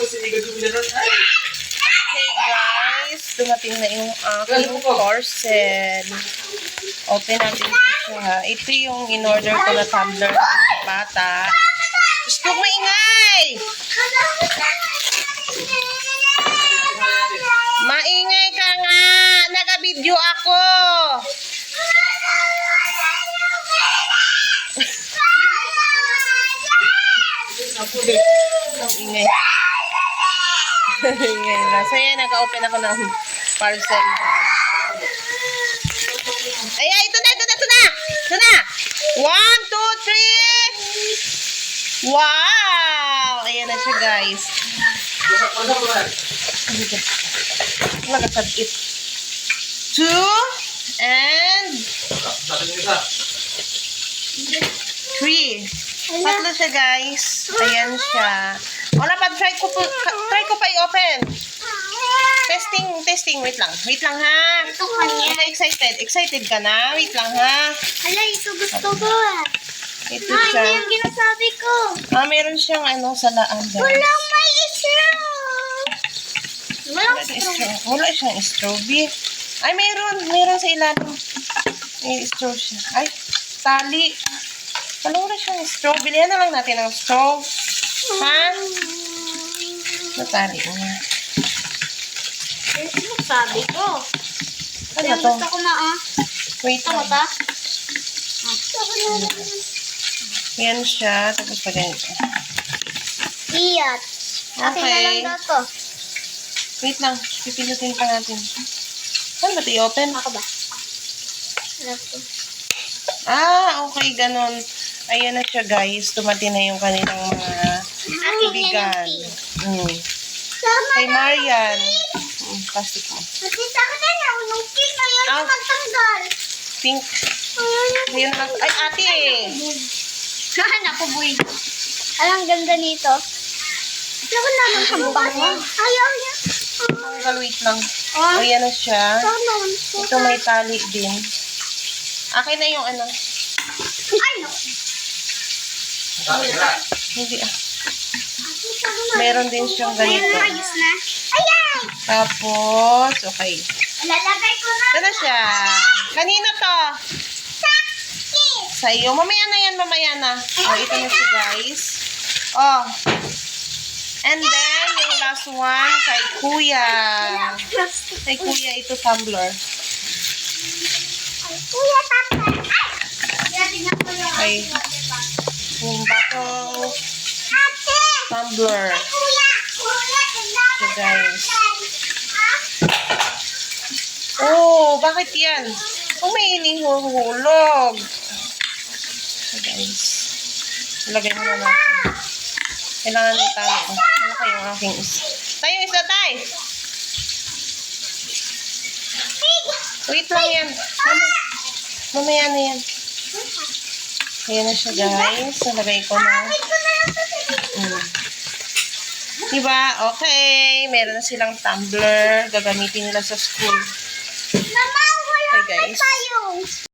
Okay guys, dumating na yung aking parcel. Open natin ito siya. Ito yung in-order ko na tumbler ng bata. Gusto ko maingay! Maingay ka nga! Naka-video ako! Ang ingay. Ingay na. So yan, naka-open ako ng parcel. Ayan, ito na! Ito na! 1, 2, 3! Wow! Ayan na siya, guys. Nagkasabit. 2 and 3. Tatlo siya, guys. Ayan siya. Wala pa, try ko pa i-open. Testing. Wait lang ha. Ito kanya. Excited ka na? Wait lang ha. Hala, ito gusto ko. Ito Ma, siya. ito yung ginasabi ko. Meron siyang salaan, guys. Walang may straw. Walang straw. Wala siyang straw. Ay, meron sa ilalim. May straw siya. Ay, tali. Wala siyang straw. Bilihan na lang natin ng straw. Ha? Natali niya. Ito yung sabi ko. Ano Yung to? gusto ko na Wait Ito lang. ta? Yan siya. Tapos pa ganito. Iyat. Akin na lang Okay. daw to. Wait lang. Pipindutin pa natin. Saan ba ito i-open? Ako ba? Ano to? Okay. Ganun. Ayan na siya, guys. Dumating na yung kanilang mga Akin bigan. yan yung pink. Kay Marian. Plastic mo. Kasi sa akin na, nung pink na yun Ah. magtanggal. Pink. Ayan lang. Ay, ate! Naku, boy. Alang ganda nito. Naku naman sa bango. Ayaw niya. Tanggal, wait lang. Ah. Ayan na siya. Ganon. Ito may tali din. Akin na yung Ay, naku. Hindi Meron din siyang ganito. Ayan, ayos na. Ayan! Tapos, okay. Lalagay ko na. Ito na siya. Kanina to. Sakit. Sa iyo. Mamaya na yan, mamaya na. Ito na siya, guys. And then, yung last one, kay Kuya. Kay Kuya, ito tumbler. Kuya, tata. Ay! Tingnan ko yung Ay. Yung bottle ate. tumbler. Kuya, tingnan So, guys. Oh, bakit yan? May inihuhulog. So, guys. Ilagay mo na natin. Kailangan ng tali. Ano kayong aking isa? Tayo isa, tay! Wait lang yan. Mamaya na yan. Ayan na siya, guys. Nalagay ko na. Diba? Okay. Meron na silang tumbler. Gagamitin nila sa school. Mama, wala Okay, guys. tayo.